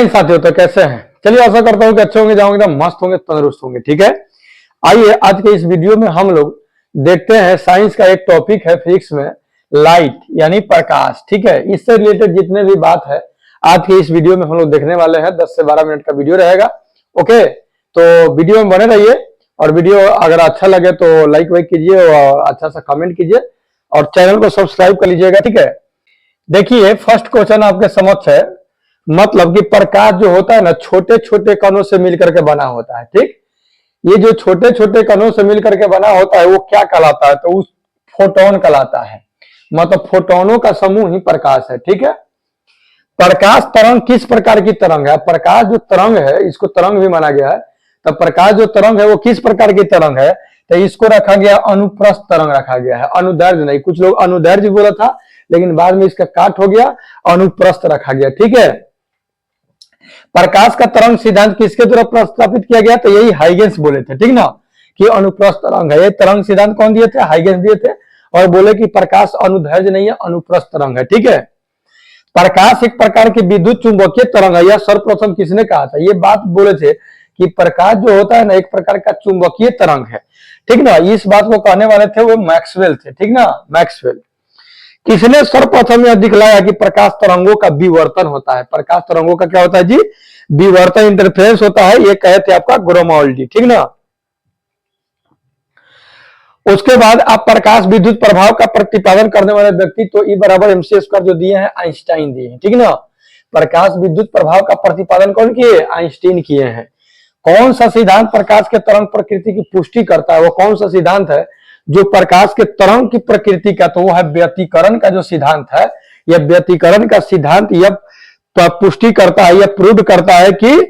साथियों, तो कैसे हैं? चलिए, आशा करता हूं कि अच्छे होंगे, जाओगे एकदम मस्त होंगे, तंदुरुस्त होंगे। ठीक है, आइए आज के इस वीडियो में हम लोग देखते हैं साइंस का एक टॉपिक है फिजिक्स में, लाइट यानी प्रकाश। ठीक है, इससे रिलेटेड जितने भी बात है आज के इस वीडियो में हम लोग देखने वाले हैं। 10 से 12 मिनट का वीडियो रहेगा। ओके, तो वीडियो में बने रहिए और वीडियो अगर अच्छा लगे तो लाइक वाइक कीजिए और अच्छा सा कमेंट कीजिए और चैनल को सब्सक्राइब कर लीजिएगा। ठीक है, देखिए फर्स्ट क्वेश्चन आपके समक्ष है, मतलब कि प्रकाश जो होता है ना, छोटे छोटे कणों से मिलकर के बना होता है। ठीक, ये जो छोटे छोटे कणों से मिलकर के बना होता है वो क्या कहलाता है? तो उस फोटोन कहलाता है। मतलब फोटोनों का समूह ही प्रकाश है। ठीक है, प्रकाश तरंग किस प्रकार की तरंग है? प्रकाश जो तरंग है, इसको तरंग भी माना गया है। तो प्रकाश जो तरंग है वो किस प्रकार की तरंग है? तो इसको रखा गया अनुप्रस्थ तरंग रखा गया है, अनुदैर्ध्य नहीं। कुछ लोग अनुदैर्ध्य बोला था, लेकिन बाद में इसका काट हो गया, अनुप्रस्थ रखा गया। ठीक है, प्रकाश का तरंग सिद्धांत किसके द्वारा प्रस्तावित किया गया? तो यही हाइगेंस बोले थे। ठीक ना, कि अनुप्रस्थ तरंग है। ये तरंग सिद्धांत कौन दिए थे? हाइगेंस दिए थे, और बोले कि प्रकाश अनुदैर्ध्य नहीं है, अनुप्रस्थ तरंग है। ठीक है, प्रकाश एक प्रकार की विद्युत चुंबकीय तरंग है। यह सर्वप्रथम किसने कहा था? ये बात बोले थे कि प्रकाश जो होता है ना, एक प्रकार का चुंबकीय तरंग है। ठीक ना, इस बात को कहने वाले थे वो मैक्सवेल थे। ठीक ना, मैक्सवेल। किसने सर्वप्रथम यह दिखलाया कि प्रकाश तरंगों का विवर्तन होता है? प्रकाश तरंगों का क्या होता है जी? विवर्तन, इंटरफेरेंस होता है। ये कहे थे आपका ग्रोमाल्डी। ठीक ना, उसके बाद आप प्रकाश विद्युत प्रभाव का प्रतिपादन करने वाले व्यक्ति तो E बराबर MC स्क्वायर जो दिए हैं, आइंस्टाइन दिए हैं। ठीक ना, प्रकाश विद्युत प्रभाव का प्रतिपादन कौन किए? आइंस्टाइन किए हैं। कौन सा सिद्धांत प्रकाश के तरंग प्रकृति की पुष्टि करता है? वो कौन सा सिद्धांत है जो प्रकाश के तरंग की प्रकृति का? तो वो है व्यतिकरण का जो सिद्धांत है। यह व्यतिकरण का सिद्धांत यह पुष्टि करता है, यह प्रूव करता है कि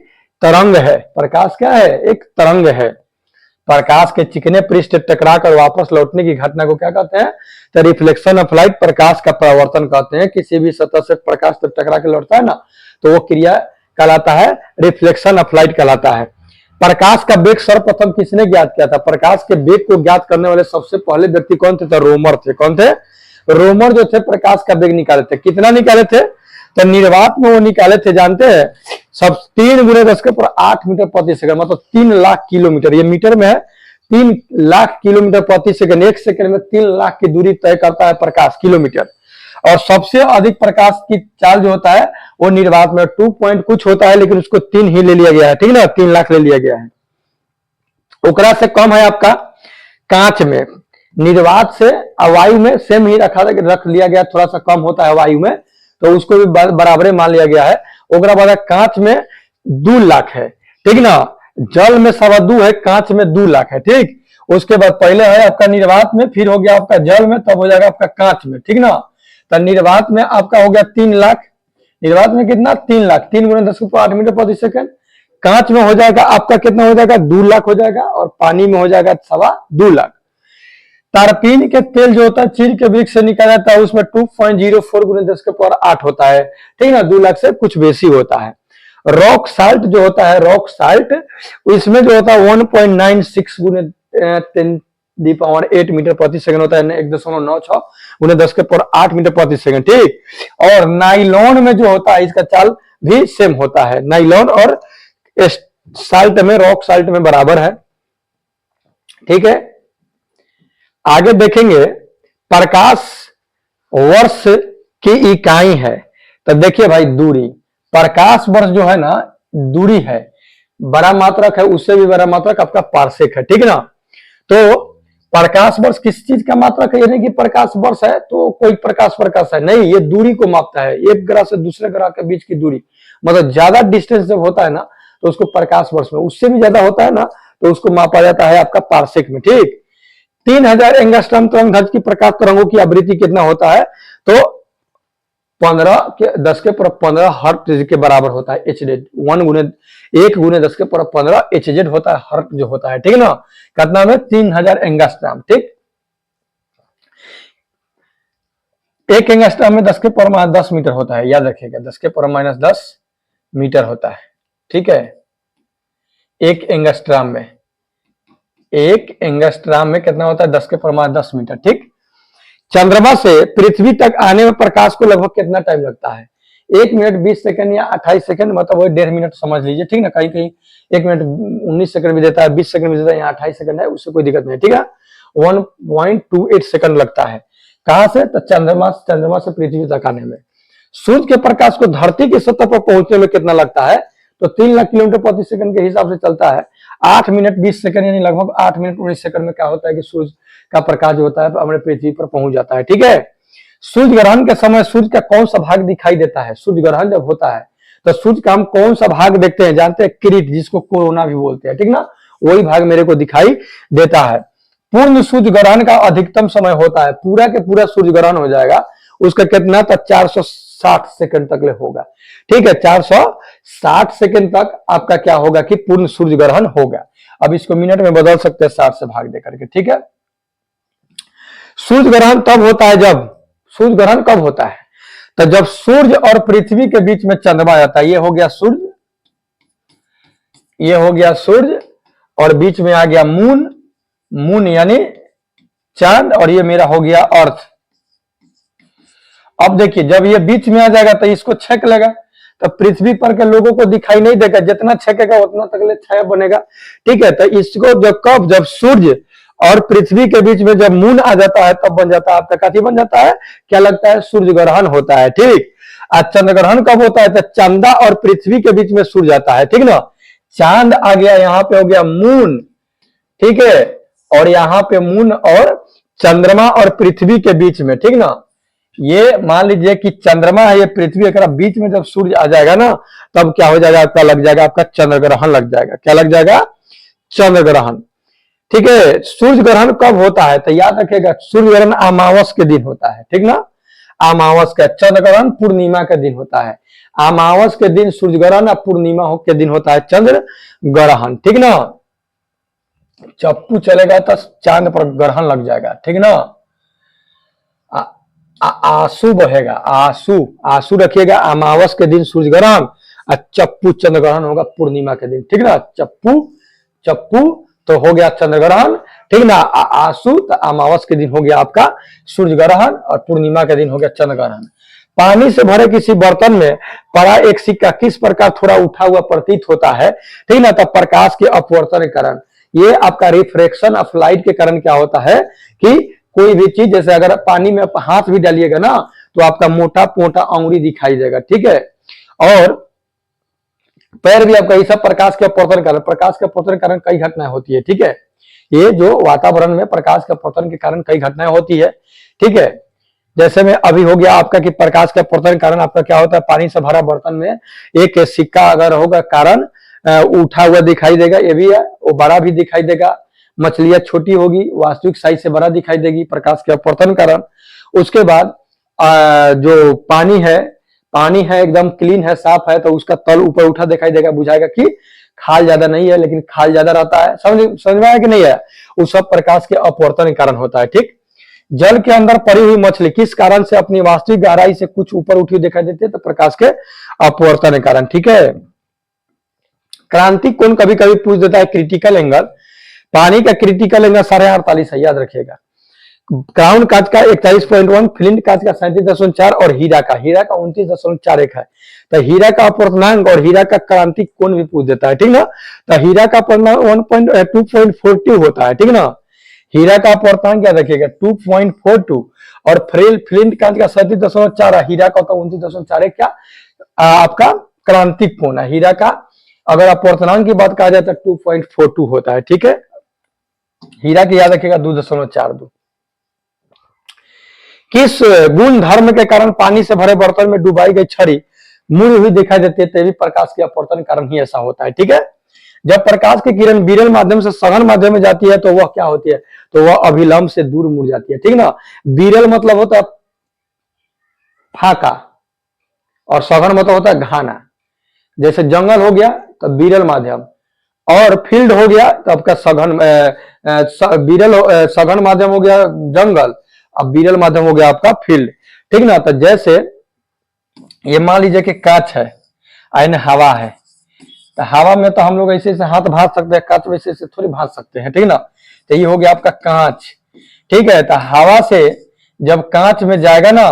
तरंग है। प्रकाश क्या है? एक तरंग है। प्रकाश के चिकने पृष्ठ टकरा कर वापस लौटने की घटना को क्या कहते हैं? तो रिफ्लेक्शन ऑफ लाइट, प्रकाश का परावर्तन कहते हैं। किसी भी सतह से प्रकाश जब टकरा के लौटता है ना, तो वो क्रिया कहलाता है रिफ्लेक्शन ऑफ लाइट कहलाता है। प्रकाश का वेग सर्वप्रथम किसने ज्ञात किया था? प्रकाश के वेग को ज्ञात करने वाले सबसे पहले व्यक्ति कौन थे? तो रोमर थे। कौन थे? रोमर जो थे प्रकाश का वेग निकाले थे। कितना निकाले थे? तो निर्वात में वो निकाले थे, जानते हैं, सब 3 × 10⁸ मीटर प्रति सेकंड, मतलब 3 लाख किलोमीटर। ये मीटर में है, 3 लाख किलोमीटर प्रति सेकंड। एक सेकंड में 3 लाख की दूरी तय करता है प्रकाश, किलोमीटर। और सबसे अधिक प्रकाश की चाल जो होता है वो निर्वात में 2 पॉइंट कुछ होता है, लेकिन उसको 3 ही ले लिया गया है। ठीक ना, 3 लाख ले लिया गया है। ओकरा से कम है आपका कांच में। निर्वात से वायु में सेम ही रख लिया गया, थोड़ा सा कम होता है वायु में, तो उसको भी बराबर मान लिया गया है। ओकरा बाद कांच में 2 लाख है। ठीक ना, जल में 2.25 है, कांच में 2 लाख है। ठीक, उसके बाद पहले है आपका निर्वात में, फिर हो गया आपका जल में, तब हो जाएगा आपका कांच में। ठीक ना, तो निर्वात में आपका हो गया 3 लाख। निर्वात में कितना? 3 लाख। 3 × 10⁸ मीटर प्रति सेकंड। कांच में हो जाएगा आपका कितना हो जाएगा? 2 लाख हो जाएगा, और पानी में हो जाएगा 2.25 लाख। तारपीन के तेल जो होता है चीड़ के वृक्ष से निकाला जाता है, उसमें 2.04 × 10⁸ होता है। ठीक ना, 2 लाख से कुछ बेसी होता है। रॉक साल्ट जो होता है, रॉक साल्ट, इसमें जो होता है 1.96 × 10⁸ मीटर प्रति सेकंड होता है, 1.96 × 10⁸ मीटर प्रति सेकंड। ठीक, और नाइलॉन में जो होता है इसका चाल भी सेम होता है। नाइलॉन और साल्ट में, रॉक साल्ट में बराबर है। ठीक है, आगे देखेंगे प्रकाश वर्ष की इकाई है। तो देखिए भाई, दूरी, प्रकाश वर्ष जो है ना, दूरी है, बड़ा मात्रक है, उससे भी बड़ा मात्रक आपका पारसेक है। ठीक ना, तो प्रकाश वर्ष किस चीज का मात्रक है? यानी कि प्रकाश वर्ष है तो कोई प्रकाश है नहीं, ये दूरी को मापता है, एक ग्रह से दूसरे ग्रह के बीच की दूरी। मतलब ज्यादा डिस्टेंस जब होता है ना तो उसको प्रकाश वर्ष में, उससे भी ज्यादा होता है ना तो उसको मापा जाता है आपका पारसेक में। ठीक, 3000 एंगस्ट्रॉम तरंग ध्वज की प्रकाश तरंगों की आवृत्ति कितना होता है? तो 10⁻15 हर्ट्ज के बराबर होता है। HZ 1 × 10⁻15 HZ होता है, हर्ट्ज जो होता है। ठीक ना, कितना में? 3000 एंगस्ट्रॉम। ठीक, 1 एंगस्ट्रॉम में 10⁻10 मीटर होता है, याद रखिएगा, 10⁻10 मीटर होता है। ठीक है, 1 एंगस्ट्रॉम में, 1 एंगस्ट्रॉम में कितना होता है? 10⁻10 मीटर। ठीक, चंद्रमा से पृथ्वी तक आने में प्रकाश को लगभग कितना टाइम लगता है? 1 मिनट 20 सेकंड या 28 सेकंड, मतलब वो 1.5 मिनट समझ लीजिए, ठीक ना। कहीं कहीं 1 मिनट 19 सेकंड भी देता है, 20 सेकंड भी देता है, या 28 सेकंड है, उससे कोई दिक्कत नहीं, ठीक है। 1.28 सेकंड लगता है। कहां से? तो चंद्रमा से पृथ्वी तक आने में। सूर्य के प्रकाश को धरती की सतह पर पहुंचने में कितना लगता है? तो 3 लाख किलोमीटर प्रति सेकंड के हिसाब से चलता है। 8 मिनट 20 सेकंड यानी लगभग 8 मिनट 19 सेकंड में क्या होता है कि सूर्य का प्रकाश जो होता है हमारे पृथ्वी पर पहुंच जाता है, ठीक है। सूर्य ग्रहण के समय सूर्य का कौन सा भाग दिखाई देता है? सूर्य ग्रहण जब होता है तो सूर्य का हम कौन सा भाग देखते हैं? जानते हैं? किरीट, जिसको कोरोना भी बोलते हैं, ठीक ना, वही भाग मेरे को दिखाई देता है। पूर्ण सूर्य ग्रहण का अधिकतम समय होता है, पूरा के पूरा सूर्य ग्रहण हो जाएगा उसका कितना? तो 460 सेकंड तक ले होगा, ठीक है। 460 सेकंड तक आपका क्या होगा कि पूर्ण सूर्य ग्रहण होगा। अब इसको मिनट में बदल सकते हैं 60 से भाग देकर के, ठीक है। सूर्य ग्रहण तब होता है जब, सूर्य ग्रहण कब होता है? तो जब सूर्य और पृथ्वी के बीच में चंद्रमा आता है। ये हो गया सूर्य, ये हो गया सूर्य, और बीच में आ गया मून, मून यानी चांद, और ये मेरा हो गया अर्थ। अब देखिए जब ये बीच में आ जाएगा तो इसको छेक लेगा, तो पृथ्वी पर के लोगों को दिखाई नहीं देगा, जितना छेकेगा उतना तक छाया बनेगा, ठीक है। तो इसको जब कब, जब सूर्य और पृथ्वी के बीच में जब मून आ जाता है तब बन जाता है आपका काफी बन जाता है, क्या लगता है? सूर्य ग्रहण होता है, ठीक। आज चंद्र ग्रहण कब होता है? तो चंदा और पृथ्वी के बीच में सूर्य आता है, ठीक ना। चांद आ गया, यहाँ पे हो गया मून, ठीक है, और यहाँ पे मून और चंद्रमा और पृथ्वी के बीच में, ठीक ना। ये मान लीजिए कि चंद्रमा है, ये पृथ्वी, अगर बीच में जब सूर्य आ जाएगा ना तब क्या हो जाएगा? आपका लग जाएगा, आपका चंद्र ग्रहण लग जाएगा। क्या लग जाएगा? चंद्र ग्रहण, ठीक है। सूर्य ग्रहण कब होता है? तो याद रखिएगा, सूर्य ग्रहण अमावस के दिन होता है, ठीक ना, अमावस का। चंद्र ग्रहण पूर्णिमा के दिन होता है। अमावस के दिन सूर्य ग्रहण और पूर्णिमा के दिन होता है चंद्र ग्रहण, ठीक ना। चप्पू चलेगा तो चांद पर ग्रहण लग जाएगा, ठीक ना। आंसू बहेगा, आंसू, आंसू रखिएगा। अमावस के दिन सूर्य ग्रहण और चप्पू चंद्र ग्रहण होगा पूर्णिमा के दिन, ठीक ना। चप्पू, चप्पू तो हो गया चंद्र ग्रहण, ठीक ना। आंसू तो अमावस के दिन हो गया आपका सूर्य ग्रहण, और पूर्णिमा के दिन हो गया चंद्र ग्रहण। पानी से भरे किसी बर्तन में पड़ा एक सिक्का किस प्रकार थोड़ा उठा हुआ प्रतीत होता है, ठीक ना। तो प्रकाश के अपवर्तन के कारण, ये आपका रिफ्रैक्शन ऑफ लाइट के कारण क्या होता है कि कोई भी चीज, जैसे अगर पानी में आप हाथ भी डालिएगा ना तो आपका मोटा मोटा अंगुली दिखाई देगा, ठीक है। और पैर भी आपका, ये सब प्रकाश के अपवर्तन कारण, प्रकाश के अपवर्तन के कारण कई घटनाएं होती है, ठीक है। ये जो वातावरण में प्रकाश के अपवर्तन के कारण कई घटनाएं होती है, ठीक है। जैसे में अभी हो गया आपका कि प्रकाश के अपवर्तन के कारण आपका क्या होता है? पानी से भरा बर्तन में एक सिक्का अगर होगा कारण उठा हुआ दिखाई देगा, ये भी है, वो बड़ा भी दिखाई देगा। मछलियां छोटी होगी, वास्तविक साइज से बड़ा दिखाई देगी प्रकाश के अपवर्तन कारण। उसके बाद जो पानी है, पानी है एकदम क्लीन है, साफ है, तो उसका तल ऊपर उठा दिखाई देगा, बुझाएगा कि खाल ज्यादा नहीं है, लेकिन खाल ज्यादा रहता है। समझ में आया कि नहीं है? वो सब प्रकाश के अपवर्तन के कारण होता है, ठीक। जल के अंदर पड़ी हुई मछली किस कारण से अपनी वास्तविक गहराई से कुछ ऊपर उठी हुई दिखाई देती है? तो प्रकाश के अपवर्तन के कारण, ठीक है। क्रांति कोण कभी कभी पूछ देता है क्रिटिकल एंगल। पानी का क्रिटिकल एंगल 48.5 है, याद रखिएगा। क्राउन कांच का 41.1, फ्लिंट कांच का 37.4 और हीरा का 29.41 है। तो हीरा का अपवर्तनांक और हीरा का क्रांतिक कोण भी पूछ देता है, ठीक ना। तो हीरा का अपवर्तनांक 2.42 होता है, ठीक ना। हीरा का अपवर्तनांक क्या रखिएगा? 2.42, और फ्लिंट कांच का 37.4, हीरा का होता है 29.4। क्या आपका क्रांतिक कोण है। हीरा का अगर अपवर्तनांक की बात कहा जाए तो 2.42 होता है, ठीक है। हीरा की याद रखिएगा 2.42। किस गुण धर्म के कारण पानी से भरे बर्तन में डुबाई गई छड़ी मुड़ी हुई दिखाई देती है? तभी प्रकाश के अपवर्तन कारण ही ऐसा होता है, ठीक है। जब प्रकाश की किरण विरल माध्यम से सघन माध्यम में जाती है तो वह क्या होती है? तो वह अभिलंब से दूर मुड़ जाती है, ठीक ना। विरल मतलब होता है फाका, और सघन मतलब होता है घाना। जैसे जंगल हो गया तो विरल माध्यम, और फील्ड हो गया तो आपका सघन, सघन माध्यम हो गया जंगल, अब विरल माध्यम हो गया आपका फील्ड, ठीक ना। तो जैसे ये मान लीजिए कि कांच है, आईने हवा है, तो हवा में तो हम लोग ऐसे ऐसे हाथ भाज सकते हैं, कांच वैसे ऐसे थोड़ी भाज सकते हैं, ठीक ना। तो ये हो गया आपका कांच, ठीक है। तो हवा से जब कांच में जाएगा ना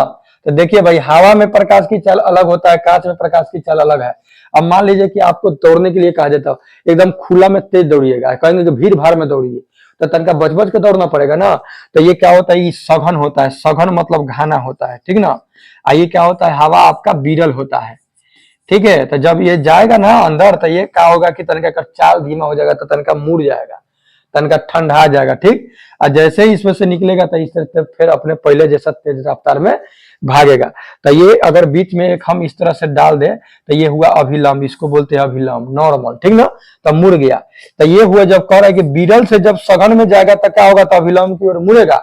तो देखिए भाई, हवा में प्रकाश की चाल अलग होता है, कांच में प्रकाश की चाल अलग है। अब मान लीजिए कि आपको दौड़ने के लिए कहा जाता है एकदम खुला में तेज दौड़िएगा, कहेंगे कि भीड़ भाड़ में दौड़िए, तो तनका बच बच के दौड़ना पड़ेगा ना। तो ये क्या होता है, ये सघन होता है, सघन मतलब घाना होता है, ठीक ना। ये क्या होता है, हवा आपका विरल होता है, ठीक है। तो जब ये जाएगा ना अंदर, तो ये क्या होगा कि तनका का चाल धीमा हो जाएगा, तो तनका मुड़ जाएगा, तनका ठंडा जाएगा, ठीक। और जैसे ही इसमें से निकलेगा तो इस तरह फिर अपने पहले जैसा तेज रफ्तार में भागेगा। तो ये अगर बीच में एक हम इस तरह से डाल दें तो ये हुआ अभिलंब, इसको बोलते हैं अभिलंब, नॉर्मल, ठीक ना। तो मुड़ गया। तो ये हुआ, जब कह रहा है कि विरल से जब सघन में जाएगा तो क्या होगा, तो अभिलंब की ओर मुड़ेगा।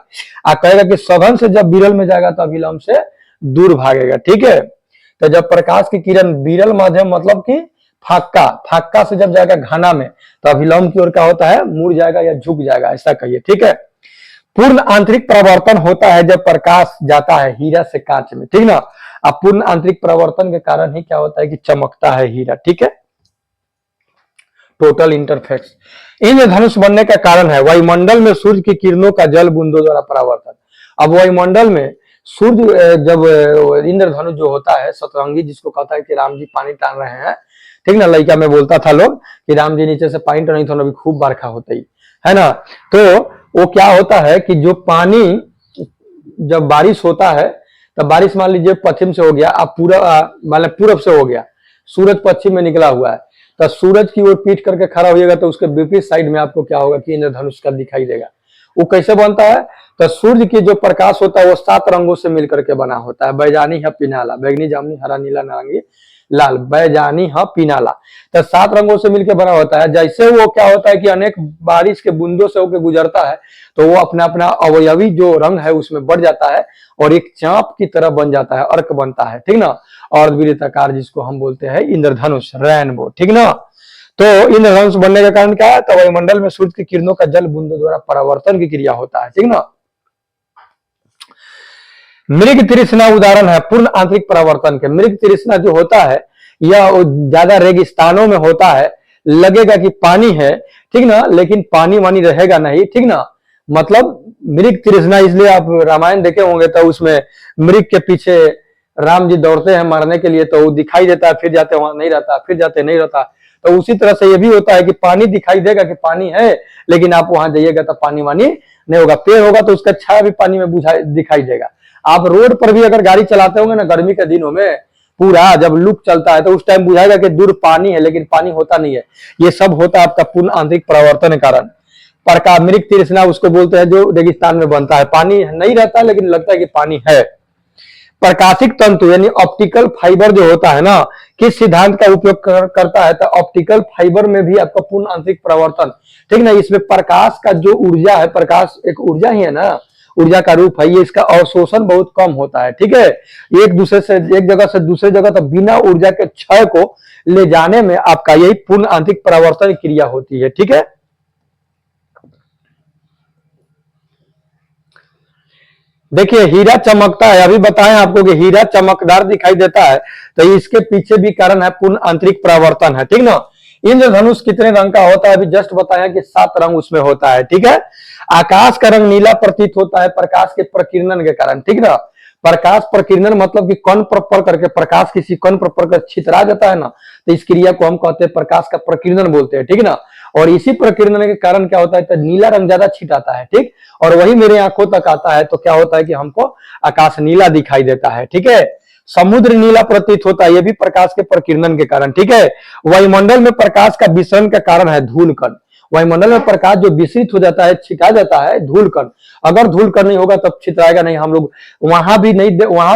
कहेगा कि सघन से जब विरल में जाएगा तो अभिलंब से दूर भागेगा, ठीक है। तो जब प्रकाश की किरण विरल माध्यम मतलब कि फाक्का, फाक्का से जब जाएगा घना में, तो अभिलंब की ओर क्या होता है, मुड़ जाएगा या झुक जाएगा, ऐसा कहिए, ठीक है। पूर्ण आंतरिक परावर्तन होता है जब प्रकाश जाता है हीरा से कांच में, ठीक ना। अब पूर्ण आंतरिक परावर्तन के कारण ही क्या होता है कि चमकता है हीरा, ठीक है। टोटल इंटरफेक्स इंद्रधनुष बनने का कारण है वायुमंडल में सूर्य की किरणों का जल बूंदों द्वारा परावर्तन। अब वायुमंडल में सूर्य जब इंद्रधनुष जो होता है सतरंगी, जिसको कहता है कि राम जी पानी टान रहे हैं, ठीक ना। लड़का में बोलता था लोग कि राम जी नीचे से पानी टानी तो अभी खूब बरखा होता ही है ना। तो वो क्या होता है कि जो पानी जब बारिश होता है, तब बारिश मान लीजिए पश्चिम से हो गया, अब पूरा मतलब पूरब से हो गया, सूरज पश्चिम में निकला हुआ है, तो सूरज की ओर पीठ करके खड़ा होइएगा तो उसके विपरीत साइड में आपको क्या होगा कि इंद्रधनुष का दिखाई देगा। वो कैसे बनता है, तो सूर्य की जो प्रकाश होता है वो 7 रंगों से मिलकर के बना होता है, बैजानी है पिनाला, बैगनी जामुनी हरा नीला नारंगी लाल, बैजानी है पिनाला, तो 7 रंगों से मिलकर बना होता है। जैसे वो क्या होता है कि अनेक बारिश के बूंदों से होकर गुजरता है, तो वो अपना अपना अवयवी जो रंग है उसमें बढ़ जाता है और एक चांप की तरह बन जाता है, अर्क बनता है, ठीक ना। और वृत्ताकार, जिसको हम बोलते हैं इंद्रधनुष, रेनबो, ठीक ना। तो इंद्रधनुष बनने का कारण क्या है, तो वायुमंडल में सूर्य की किरणों का जल बूंदों द्वारा परावर्तन की क्रिया होता है, ठीक ना। मृग तृष्णा उदाहरण है पूर्ण आंतरिक परावर्तन के। मृग तृष्णा जो होता है यह ज्यादा रेगिस्तानों में होता है, लगेगा कि पानी है, ठीक ना, लेकिन पानी वानी रहेगा नहीं, ठीक ना। मतलब मृग तृष्णा, इसलिए आप रामायण देखे होंगे तो उसमें मृग के पीछे राम जी दौड़ते हैं मारने के लिए, तो वो दिखाई देता है, फिर जाते वहां नहीं रहता, फिर जाते नहीं रहता। तो उसी तरह से ये भी होता है कि पानी दिखाई देगा कि पानी है, लेकिन आप वहां जाइएगा तो पानी वानी नहीं होगा। पेड़ होगा तो उसका छाया भी पानी में दिखाई देगा। आप रोड पर भी अगर गाड़ी चलाते होंगे ना गर्मी के दिनों में, पूरा जब लुक चलता है तो उस टाइम बुझाएगा कि दूर पानी है, लेकिन पानी होता नहीं है। ये सब होता है आपका पूर्ण आंतरिक परावर्तन के कारण। प्रकाश मृग तृष्णा उसको बोलते हैं जो रेगिस्तान में बनता है, पानी नहीं रहता लेकिन लगता है कि पानी है। प्रकाशिक तंतु यानी ऑप्टिकल फाइबर जो होता है ना, किस सिद्धांत का उपयोग करता है, तो ऑप्टिकल फाइबर में भी आपका पूर्ण आंतरिक परावर्तन, ठीक ना। इसमें प्रकाश का जो ऊर्जा है, प्रकाश एक ऊर्जा ही है ना, ऊर्जा का रूप है ये, इसका अवशोषण बहुत कम होता है, ठीक है। एक दूसरे से एक जगह से दूसरे जगह तक बिना ऊर्जा के क्षय को ले जाने में आपका यही पूर्ण आंतरिक परावर्तन क्रिया होती है, ठीक है। देखिए हीरा चमकता है, अभी बताएं आपको कि हीरा चमकदार दिखाई देता है, तो इसके पीछे भी कारण है पूर्ण आंतरिक परावर्तन है, ठीक ना। इंद्रधनुष कितने रंग का होता है, अभी जस्ट बताया कि 7 रंग उसमें होता है, ठीक है। आकाश का रंग नीला प्रतीत होता है प्रकाश के प्रकीर्णन के कारण, ठीक ना। प्रकाश प्रकीर्णन मतलब कि कण पर पड़ करके प्रकाश किसी कण पर पड़ कर छितरा जाता है ना, तो इस क्रिया को हम कहते हैं प्रकाश का प्रकीर्णन बोलते हैं, ठीक ना। और इसी प्रकीर्णन के कारण क्या होता है, तो नीला रंग ज्यादा छिटाता है, ठीक। और वही मेरे आंखों तक आता है, तो क्या होता है कि हमको आकाश नीला दिखाई देता है, ठीक है। समुद्र नीला प्रतीत होता है, ये भी प्रकाश के प्रकीर्णन के कारण, ठीक है। वायुमंडल में प्रकाश का विसरण का कारण है धूल कण। वायुमंडल में प्रकाश जो विसरित हो जाता है, छिटा जाता है, धूल कण। अगर धूल कण नहीं होगा तब छितराएगा नहीं। हम लोग वहां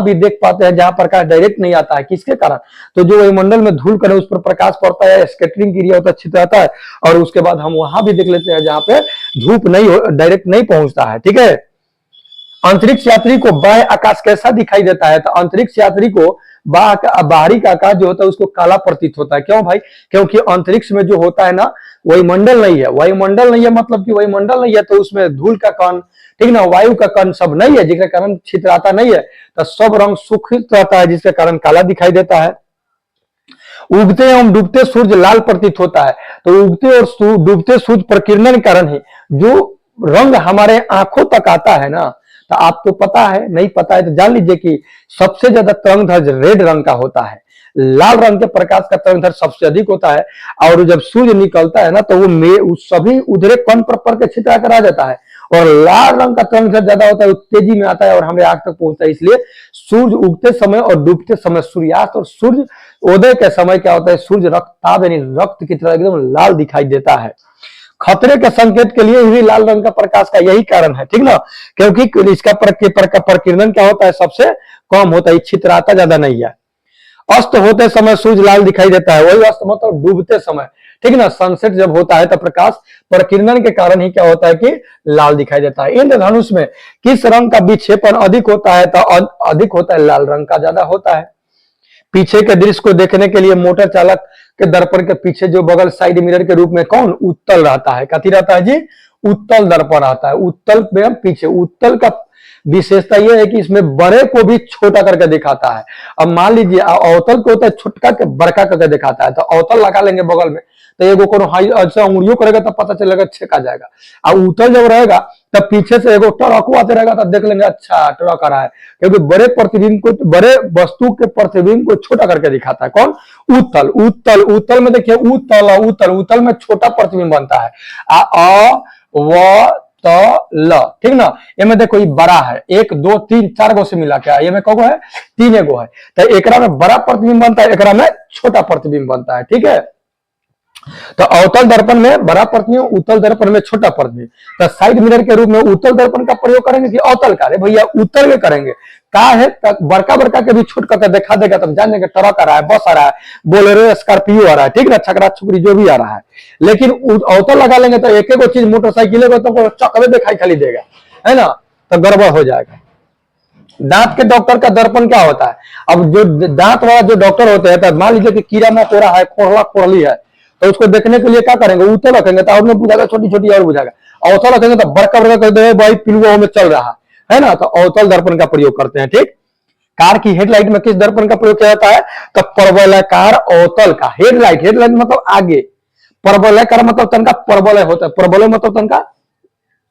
भी देख पाते हैं जहां प्रकाश डायरेक्ट नहीं आता है, किसके कारण, तो जो वायुमंडल में धूल कण है उस पर प्रकाश पड़ता है, स्कैटरिंग क्रिया होता है, छितराता है, और उसके बाद हम वहां भी देख लेते हैं जहां पे धूप नहीं डायरेक्ट नहीं पहुंचता है, ठीक है। अंतरिक्ष यात्री को बाह्य आकाश कैसा दिखाई देता है, तो अंतरिक्ष यात्री को बाहरी का आकाश जो होता है उसको काला प्रतीत होता है। क्यों भाई, क्योंकि अंतरिक्ष में जो होता है ना वायुमंडल नहीं है। वायुमंडल नहीं है मतलब कि वायुमंडल नहीं है तो उसमें धूल का कण, ठीक ना, वायु का कण सब नहीं है, जिसके कारण छितराता नहीं है, तो सब रंग सुखित रहता है, जिसके कारण काला दिखाई देता है। उगते एवं डूबते सूर्य लाल प्रतीत होता है, तो उगते और डूबते सूर्य प्रकीर्णन के कारण ही जो रंग हमारे आंखों तक आता है ना, तो आप तो पता है, नहीं पता है तो जान लीजिए कि सबसे ज्यादा तरंगदैर्घ्य रेड रंग का होता है, लाल रंग के प्रकाश का तरंगदैर्घ्य सबसे अधिक होता है। और जब सूर्य निकलता है ना तो वो सभी उधरे कण पर पड़ के छितरा कर आ जाता है, और लाल रंग का तरंगदैर्घ्य ज्यादा होता है, वो तेजी में आता है और हमारे आंख तक पहुंचता है। इसलिए सूर्य उगते समय और डूबते समय सूर्यास्त और सूर्य उदय के समय क्या होता है, सूर्य रक्तताप यानी रक्त की तरह एकदम लाल दिखाई देता है। खतरे के संकेत के लिए भी लाल रंग का प्रकाश का यही कारण है, ठीक ना, क्योंकि इसका प्रकीर्णन क्या होता है, सबसे कम होता है, छितराता ज्यादा नहीं है। अस्त होते समय सूर्य लाल दिखाई देता है, वही अस्त मतलब डूबते समय, ठीक ना, सनसेट जब होता है तो प्रकाश प्रकीर्णन के कारण ही क्या होता है कि लाल दिखाई देता है। इंद्रधनुष में किस रंग का विक्षेपण अधिक होता है, तो अधिक होता है लाल रंग का ज्यादा होता है। पीछे के दृश्य को देखने के लिए मोटर चालक के दर्पण के पीछे जो बगल साइड मिरर के रूप में कौन उत्तल रहता है, कथी रहता है जी, उत्तल दर्पण आता है। उत्तल में पीछे, उत्तल का विशेषता यह है कि इसमें बड़े को भी छोटा करके दिखाता है। अब मान लीजिए अवतल को होता है छोटका के बड़का करके दिखाता है, तो अवतल लगा लेंगे बगल में, तो एगो को ऐसा उंगलियों करेगा तब पता चलेगा छेका जाएगा। और उत्तल जब रहेगा तब पीछे से एगो टरक आते रहेगा तब देख लेंगे अच्छा टरक आ रहा है, क्योंकि बड़े प्रतिबिंब को, बड़े वस्तु के प्रतिबिंब को छोटा करके दिखाता है कौन, उत्तल। उत्तल, उत्तल में देखिए उत्तल, उत्तल, उत्तल में छोटा प्रतिबिंब बनता है, ल, ठीक ना। ये में देखो ये बड़ा है, 1 2 3 4 गो से मिला के ये में कौन है, 3 गो है, तो एकरा में बड़ा प्रतिबिंब बनता है, एकरा में छोटा प्रतिबिंब बनता है, ठीक है। तो अवतल दर्पण में बड़ा प्रतिबिंब, उत्तल दर्पण में छोटा प्रतिबिंब। तो साइड मिरर के रूप में उत्तल दर्पण का प्रयोग करेंगे कि अवतल का, भैया उत्तल में करेंगे, का है बड़का बड़का के भी छोट करके दिखा देगा, तब जान देंगे ट्रक आ रहा है, बस आ रहा है, बोलेरो स्कॉर्पियो आ रहा है, ठीक ना, छकरा छुकरी जो भी आ रहा है। लेकिन अवतल लगा लेंगे तो एक एक चीज मोटरसाइकिल तो चकवे दिखाई खाली देगा, है ना, तो गड़बड़ हो जाएगा। दांत के डॉक्टर का दर्पण क्या होता है, अब जो दांत वाला जो डॉक्टर होते हैं, मान लीजिए कि कीड़ा मकोड़ा है, खोरला खोरली है, तो उसको देखने के लिए क्या करेंगे, उत्तल रखेंगे तो और में बुझाएगा, छोटी छोटी और बुझाएगा। अवतल रखेंगे तो बड़का बड़का कर देंगे, भाई पिलुआ में चल रहा है ना, तो अवतल दर्पण का प्रयोग करते हैं, ठीक। कार की हेडलाइट में किस दर्पण का प्रयोग किया जाता है, तो परवलयाकार अवतल का। हेडलाइट, हेडलाइट मतलब आगे, परवलयाकार मतलब तनका परवलय होता है, परवलय मतलब तनका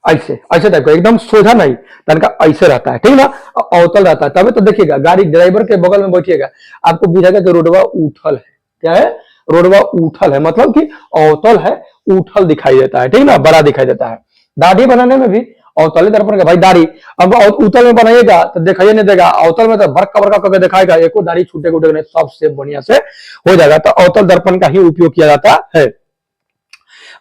ऐसे ऐसे टाइप का, एकदम सोझा नहीं, तनका ऐसे रहता है, ठीक ना, अवतल रहता है। तभी तो देखिएगा गाड़ी ड्राइवर के बगल में बैठिएगा, आपको बुझाएगा कि रोडवा उठल है, क्या है, रोडवा उठल है, मतलब कि अवतल है, उठल दिखाई देता है, ठीक ना, बड़ा दिखाई देता है। दाढ़ी बनाने में भी अवतल दर्पण का, भाई दाढ़ी अब उतल में बनाइएगा तो दिखाई नहीं देगा, अवतल में तो बड़का बड़का करके दिखाएगा, एको दाढ़ी छूटे उठे नहीं, सबसे बढ़िया से हो जाएगा। तो अवतल दर्पण का ही उपयोग किया जाता है।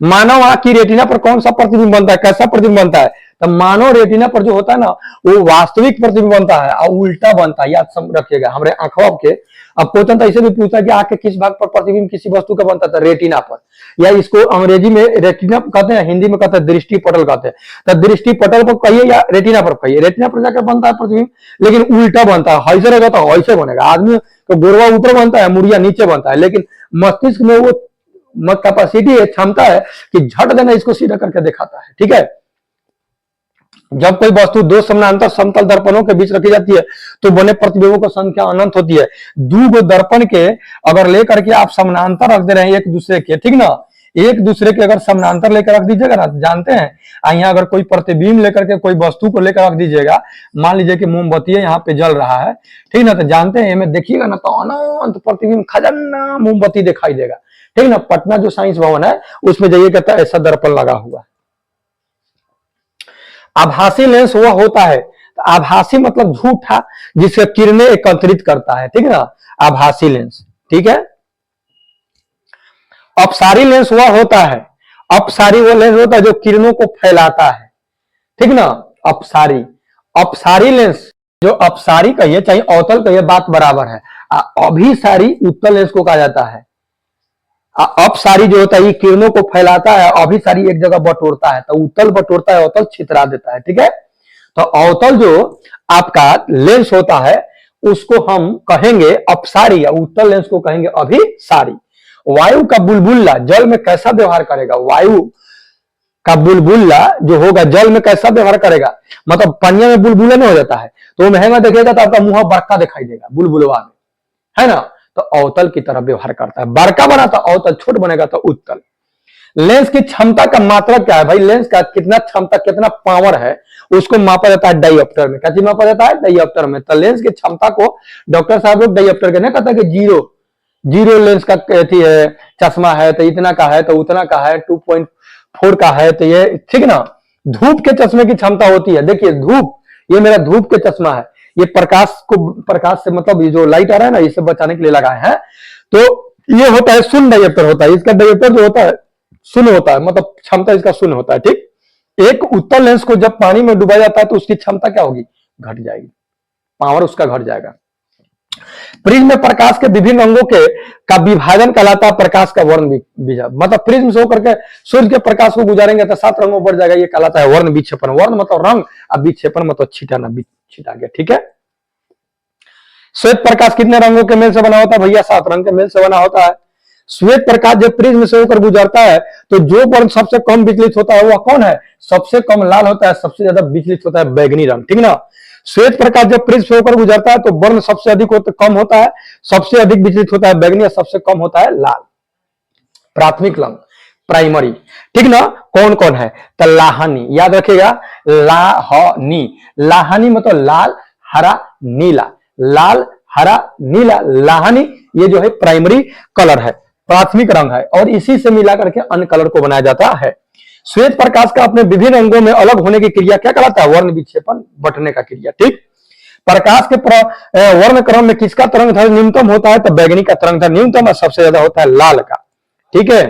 मानव आंख की रेटिना पर कौन सा प्रतिबिंब बनता है, कैसा प्रतिबिंब बनता है, तो मानव रेटिना पर जो होता है ना वो वास्तविक प्रतिबिंब बनता है और उल्टा बनता है, याद रखिएगा हमारे आंखों के। अब क्वेश्चन तो ऐसे भी पूछता है कि आंख के किस भाग पर प्रतिबिंब किसी वस्तु का बनता था, रेटिना पर, या इसको अंग्रेजी में रेटिना कहते हैं, हिंदी में कहते हैं दृष्टि पटल कहते हैं। तो दृष्टि पटल पर कहिए या रेटिना पर कहिए, रेटिना पर जाकर बनता है प्रतिबिंब, लेकिन उल्टा बनता है, ऐसे रहेगा तो ऐसे बनेगा। आदमी तो गोरवा ऊपर बनता है, मुड़िया नीचे बनता है, लेकिन मस्तिष्क में वो कैपेसिटी है, क्षमता है कि झट देना इसको सीधा करके दिखाता है, ठीक है। जब कोई वस्तु दो समानांतर समतल दर्पणों के बीच रखी जाती है तो बने प्रतिबिंबों की संख्या अनंत होती है। दो दर्पण के अगर लेकर के आप समानांतर रख दे रहे हैं एक दूसरे के, ठीक ना, एक दूसरे के अगर समानांतर लेकर रख दीजिएगा ना, जानते हैं यहाँ अगर कोई प्रतिबिंब लेकर के कोई वस्तु को लेकर रख दीजिएगा, मान लीजिए कि मोमबत्ती है यहाँ पे जल रहा है, ठीक ना, तो जानते हैं में देखिएगा ना तो अनंत प्रतिबिंब खजाना मोमबत्ती दिखाई देगा, ठीक ना। पटना जो साइंस भवन है उसमें जाइएगा तो ऐसा दर्पण लगा हुआ है। आभासी लेंस वह होता है, आभासी मतलब झूठा जिससे किरणें एकत्रित करता है, ठीक ना, आभासी लेंस, ठीक है। अपसारी लेंस वह होता है, अपसारी वो लेंस होता है जो किरणों को फैलाता है, ठीक ना, अपसारी। अपसारी लेंस, जो अपसारी कहिए चाहे अवतल कहिए बात बराबर है। अभिसारी उत्तल लेंस को कहा जाता है। अपसारी जो होता है ये किरणों को फैलाता है, अभिसारी एक जगह बटोरता है, तो उत्तल बटोरता है, अवतल छितरा देता है, ठीक है। तो अवतल जो आपका लेंस होता है उसको हम कहेंगे अपसारी, या उत्तल लेंस को कहेंगे अभिसारी। वायु का बुलबुला जल में कैसा व्यवहार करेगा, वायु का बुलबुला जो होगा जल में कैसा व्यवहार करेगा, मतलब पानी में बुलबुला नहीं हो जाता है तो वो महंगा देखिएगा तो आपका मुंह बड़का दिखाई देगा बुलबुलवा में, है ना, तो अवतल की तरह व्यवहार करता है। बड़का बना तो अवतल, छोट बनेगा तो उत्तल। लेंस की क्षमता का मात्रक क्या है भाई, लेंस का कितना क्षमता, कितना पावर है, उसको मापा जाता है डायोप्टर में। क्या चीज मापा जाता है? डायोप्टर में। तो लेंस की क्षमता को डॉक्टर साहब लोग डायोप्टर के नहीं कहता कि जीरो जीरो लेंस का कहती है, चश्मा है तो इतना का है, तो उतना का है, 2.4 का है, तो ये ठीक ना। धूप के चश्मे की क्षमता होती है, देखिए धूप, ये मेरा धूप के चश्मा है, ये प्रकाश से मतलब ये जो लाइट आ रहा है ना, इसे बचाने के लिए लगाए हैं। तो ये होता है शून्य डायोप्टर होता है, इसका डायोप्टर जो होता है शून्य होता है, मतलब क्षमता इसका शून्य होता है। ठीक, एक उत्तल लेंस को जब पानी में डुबाया जाता है तो उसकी क्षमता क्या होगी? घट जाएगी, पावर उसका घट जाएगा। प्रिज्म में प्रकाश के विभिन्न रंगों के का विभाजन कहलाता है प्रकाश का वर्ण विभाजन। मतलब प्रिज्म से होकर के सूर्य के प्रकाश को गुजारेंगे तो 7 रंगों बढ़ जाएगा, ये कहलाता है वर्ण विक्षेपण। वर्ण मतलब रंग, अब विक्षेपण मतलब छिटाना, छिटा गया। ठीक है, श्वेत प्रकाश कितने रंगों के मेल से बना होता है भैया? 7 रंग के मेल से बना होता है। श्वेत प्रकाश जब प्रिज्म से होकर गुजरता है तो जो वर्ण सबसे कम विचलित होता है वह कौन है? सबसे कम लाल होता है, सबसे ज्यादा विचलित होता है बैगनी रंग। ठीक ना, श्वेत प्रकाश जब प्रिज्म से होकर गुजरता है तो वर्ण सबसे अधिक कम होता है, सबसे अधिक विचलित होता है बैगनी, और सबसे कम होता है लाल। प्राथमिक रंग, प्राइमरी। ठीक ना, कौन कौन है? तो लाहनी, याद रखिएगा, लाहनी। लाहनी मतलब लाल, हरा, नीला, लाल, हरा, नीला, लाहनी, ये जो है प्राइमरी कलर है, प्राथमिक रंग है, और इसी से मिलाकर के अन्य कलर को बनाया जाता है। श्वेत प्रकाश का अपने विभिन्न रंगों में अलग होने की क्रिया क्या कहलाता है? वर्ण विक्षेपण, बंटने का क्रिया। ठीक, प्रकाश के वर्ण क्रम में किसका तरंग दैर्ध्य न्यूनतम होता है? तो बैगनी का तरंग दैर्ध्य न्यूनतम, और सबसे ज्यादा होता है लाल का। ठीक है,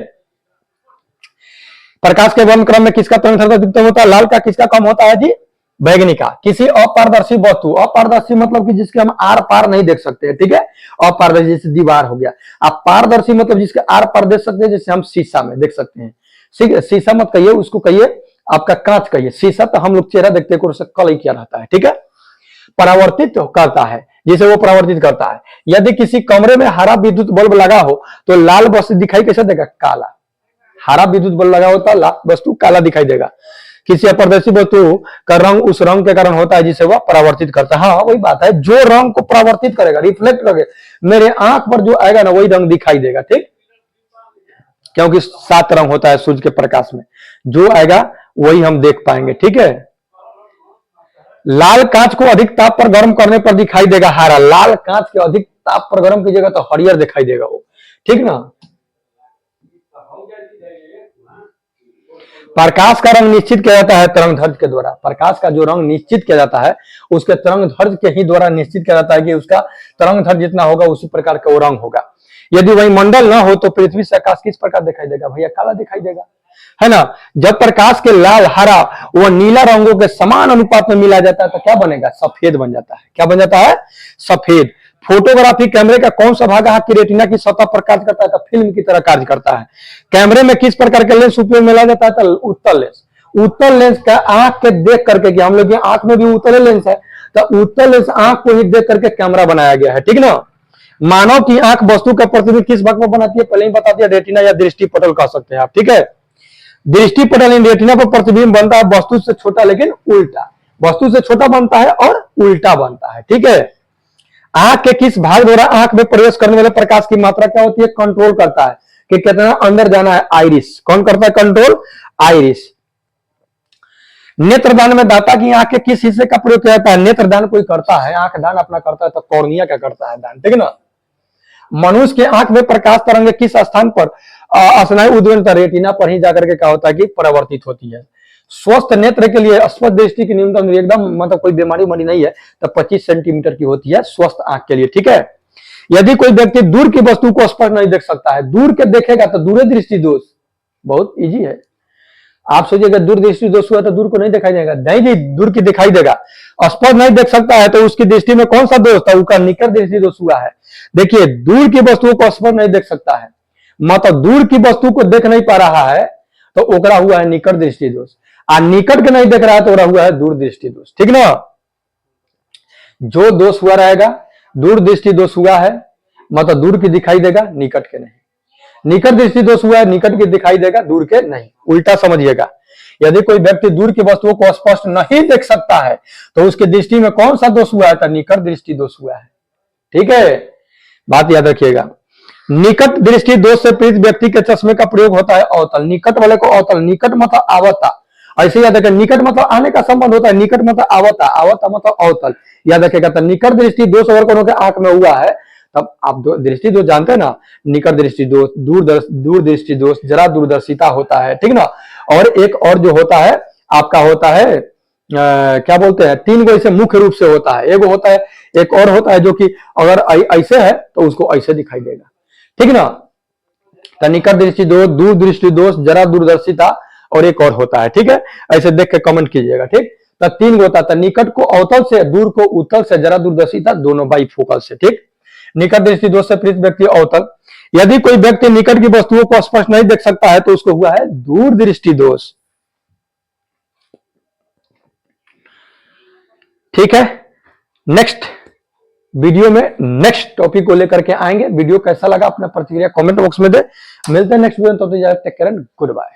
प्रकाश के वर्ण क्रम में किसका तरंग दैर्ध्य अधिकतम होता है? लाल का। किसका कम होता है जी? बैगनी का। किसी अपारदर्शी वस्तु, अपारदर्शी मतलब कि जिसके हम आर पार नहीं देख सकते हैं। ठीक है, अपारदर्शी जैसे दीवार हो गया। अब पारदर्शी मतलब जिसके आर पार देख सकते हैं, जैसे हम शीशा में देख सकते हैं। शीशा मत कहिए, उसको कहिए आपका कांच कहिए। शीशा तो हम लोग चेहरा देखते हैं, कल ही किया रहता है। ठीक है, परावर्तित करता है, जिसे वो परावर्तित करता है। यदि किसी कमरे में हरा विद्युत बल्ब लगा हो तो लाल वस्तु दिखाई कैसे देगा? काला। हरा विद्युत बल्ब लगा होता है, वस्तु काला दिखाई देगा। किसी अपारदर्शी वस्तु का रंग उस रंग के कारण होता है जिसे वह परावर्तित करता है। हाँ, वही बात है, जो रंग को परावर्तित करेगा, रिफ्लेक्ट करेगा, मेरे आंख पर जो आएगा ना वही रंग दिखाई देगा। ठीक, क्योंकि 7 रंग होता है सूर्य के प्रकाश में, जो आएगा वही हम देख पाएंगे। ठीक है, लाल कांच को अधिक ताप पर गर्म करने पर दिखाई देगा हरा। लाल कांच के अधिक ताप पर गर्म कीजिएगा तो हरियर दिखाई देगा वो। ठीक ना, प्रकाश का रंग निश्चित किया जाता है तरंग दैर्ध्य के द्वारा। प्रकाश का जो रंग निश्चित किया जाता है उसके तरंग दैर्ध्य के ही द्वारा निश्चित किया जाता है कि उसका तरंग दैर्ध्य जितना होगा उसी प्रकार का वो रंग होगा। यदि वही मंडल ना हो तो पृथ्वी से आकाश किस प्रकार दिखाई देगा भैया? काला दिखाई देगा, है ना। जब प्रकाश के लाल, हरा व नीला रंगों के समान अनुपात में मिला जाता है तो क्या बनेगा? सफेद बन जाता है। क्या बन जाता है? सफेद। फोटोग्राफी कैमरे का कौन सा भाग है कि रेटिना की सतह पर कार्य करता है? तो फिल्म की तरह कार्य करता है। कैमरे में किस प्रकार के लेंस उपयोग में लाया जाता है? तो उत्तल लेंस। उत्तल लेंस का आंख के देख करके, कि हम लोग की आंख में भी उत्तल लेंस है, तो उत्तल लेंस आंख को ही देख करके कैमरा बनाया गया है। ठीक ना, मानव की आंख वस्तु का प्रतिबिंब किस भाग में बनाती है? पहले ही बताती है, रेटिना या दृष्टि पटल कह सकते हैं आप। ठीक है, दृष्टि पटल इन रेटिना पर प्रतिबिंब बनता है वस्तु से छोटा लेकिन उल्टा। वस्तु से छोटा बनता है और उल्टा बनता है। ठीक है, आंख के किस भाग द्वारा आंख में प्रवेश करने वाले प्रकाश की मात्रा क्या होती है? कंट्रोल करता है कि कितना अंदर जाना है। आइरिस। कौन करता है कंट्रोल? आइरिस। नेत्रदान में दाता की आंख के किस हिस्से का प्रयोग किया जाता है? नेत्रदान कोई करता है, आंख दान अपना करता है, तो कॉर्निया क्या करता है? दान। ठीक है ना। मनुष्य के आंख में प्रकाश तरंग किस स्थान पर स्नायु उद्वेलन रेटिना पर ही जाकर के क्या होता है कि परावर्तित होती है। स्वस्थ नेत्र के लिए स्पष्ट दृष्टि की न्यूनतम एकदम मतलब कोई बीमारी उमारी नहीं है तो 25 सेंटीमीटर की होती है स्वस्थ आंख के लिए। ठीक है, यदि कोई व्यक्ति दूर की वस्तु को स्पष्ट नहीं देख सकता है, दूर के देखेगा तो दूर दृष्टि दोष। बहुत इजी है, आप सोचिएगा दूर दृष्टि दोष हुआ तो दूर को नहीं दिखाई देगा? नहीं जी, दूर की दिखाई देगा। स्पष्ट नहीं देख सकता है तो उसकी दृष्टि में कौन सा दोष था? उसका निकट दृष्टि दोष हुआ है। देखिए, दूर की वस्तुओं को स्पष्ट नहीं देख सकता है, मतलब दूर की वस्तु को देख नहीं पा रहा है तो ओकरा हुआ है निकट दृष्टि दोष। और निकट के नहीं देख रहा है तो ओकरा हुआ है दूर दृष्टि दोष। ठीक ना, जो दोष हुआ रहेगा, दूर दृष्टि दोष हुआ है मतलब दूर की दिखाई देगा, निकट के नहीं। निकट दृष्टि दोष हुआ है, निकट की दिखाई देगा, दूर के नहीं। उल्टा समझिएगा, यदि कोई व्यक्ति दूर की वस्तुओं को स्पष्ट नहीं देख सकता है तो उसकी दृष्टि में कौन सा दोष हुआ है? तो निकट दृष्टि दोष हुआ है। ठीक है, बात याद रखिएगा। निकट दृष्टि दोष से पीड़ित व्यक्ति के चश्मे का प्रयोग होता है अवतल। निकट वाले को अवतल, निकट मतलब आवता, ऐसे याद रखें, निकट मतलब आने का संबंध होता है, निकट मतलब आवता, आवता मतलब अवतल, याद रखेगा। तो निकट दृष्टि दोष अगर कोनो के आंख में हुआ है, तब आप दृष्टि दोष जानते हैं ना, निकट दृष्टि दोष, दूर दृष्टि दोष, जरा दूरदर्शिता होता है, ठीक ना। और एक और जो होता है आपका होता है क्या बोलते हैं, तीन गो ऐसे मुख्य रूप से होता है। एक होता है, एक और होता है जो कि अगर ऐसे है तो उसको ऐसे दिखाई देगा, ठीक ना। तो निकट दृष्टि दोष, दूर दृष्टि दोष, जरा दूरदर्शिता, और एक और होता है, ठीक है। ऐसे देख के कमेंट कीजिएगा, ठीक। तो तीन होता है, निकट को अवतल से, दूर को उत्तल से, जरा दूरदर्शिता दोनों बाई फोकल से, ठीक। निकट दृष्टि दोष से पीड़ित व्यक्ति अवतल। यदि कोई व्यक्ति निकट की वस्तुओं को स्पष्ट नहीं देख सकता है तो उसको हुआ है दूर दृष्टि दोष, ठीक है। नेक्स्ट वीडियो में नेक्स्ट टॉपिक को लेकर के आएंगे। वीडियो कैसा लगा अपना प्रतिक्रिया कमेंट बॉक्स में दे। मिलते हैं नेक्स्ट वीडियो में, तो take care and good bye.